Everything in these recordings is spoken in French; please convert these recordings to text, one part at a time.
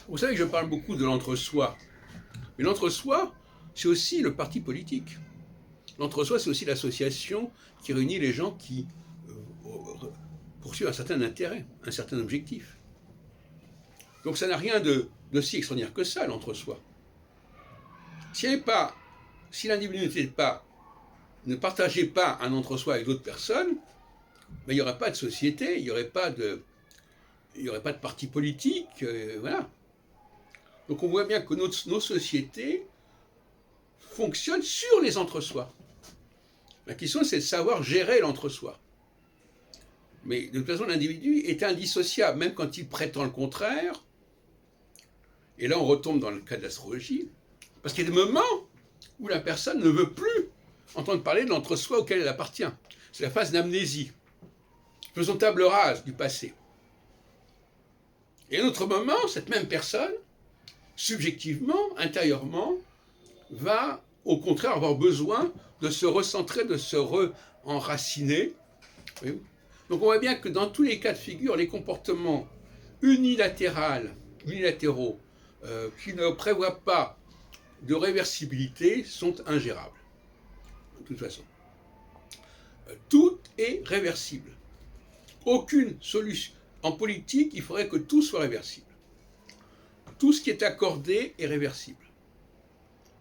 Vous savez que je parle beaucoup de l'entre-soi. Mais l'entre-soi, c'est aussi le parti politique. L'entre-soi, c'est aussi l'association qui réunit les gens qui poursuivent un certain intérêt, un certain objectif. Donc ça n'a rien de si extraordinaire que ça, l'entre-soi. Si l'individu ne partageait pas un entre-soi avec d'autres personnes, ben, il n'y aurait pas de société, il n'y aurait pas de parti politique, voilà. Donc on voit bien que nos sociétés fonctionnent sur les entre-soi. La question, c'est de savoir gérer l'entre-soi. Mais de toute façon, l'individu est indissociable, même quand il prétend le contraire. Et là, on retombe dans le cas de l'astrologie, parce qu'il y a des moments où la personne ne veut plus entendre parler de l'entre-soi auquel elle appartient. C'est la phase d'amnésie. Faisons table rase du passé. Et à un autre moment, cette même personne, subjectivement, intérieurement, va au contraire avoir besoin de se recentrer, de se re-enraciner. Donc on voit bien que dans tous les cas de figure, les comportements unilatéraux qui ne prévoient pas de réversibilité sont ingérables. De toute façon. Tout est réversible. Aucune solution. En politique, il faudrait que tout soit réversible. Tout ce qui est accordé est réversible.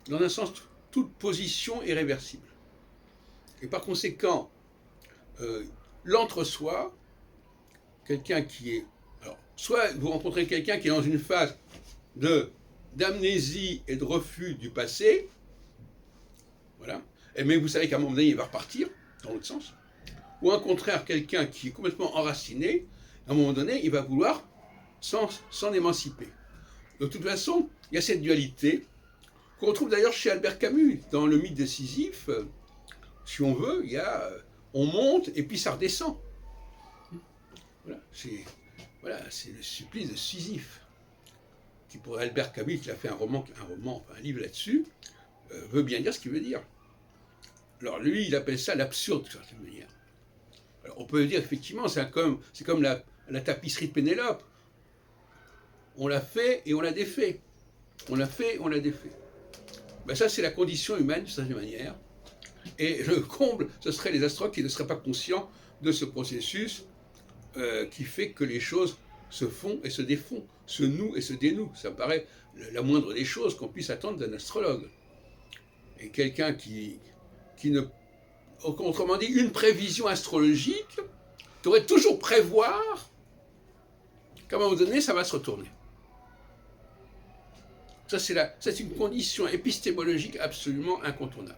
Dans un sens, toute position est réversible. Et par conséquent, l'entre-soi, quelqu'un qui est... Alors, soit vous rencontrez quelqu'un qui est dans une phase d'amnésie et de refus du passé, voilà, mais vous savez qu'à un moment donné, il va repartir, dans l'autre sens. Ou au contraire, quelqu'un qui est complètement enraciné, à un moment donné, il va vouloir s'en émanciper. De toute façon, il y a cette dualité qu'on retrouve d'ailleurs chez Albert Camus, dans le mythe de Sisyphe. Si on veut, il y a on monte et puis ça redescend. Voilà, c'est le supplice de Sisyphe. Qui pour Albert Camus, qui a fait un livre là-dessus, veut bien dire ce qu'il veut dire. Alors lui, il appelle ça l'absurde, d'une certaine manière. Alors, on peut dire effectivement, c'est comme la tapisserie de Pénélope. On l'a fait et on l'a défait. On l'a fait et on l'a défait. Ben ça, c'est la condition humaine, d'une certaine manière. Et le comble, ce serait les astrologues qui ne seraient pas conscients de ce processus qui fait que les choses se font et se défont, se nouent et se dénouent. Ça me paraît la moindre des choses qu'on puisse attendre d'un astrologue. Et quelqu'un qui ne... Autrement dit, une prévision astrologique devrait toujours prévoir qu'à un moment donné, ça va se retourner. Ça, c'est une condition épistémologique absolument incontournable.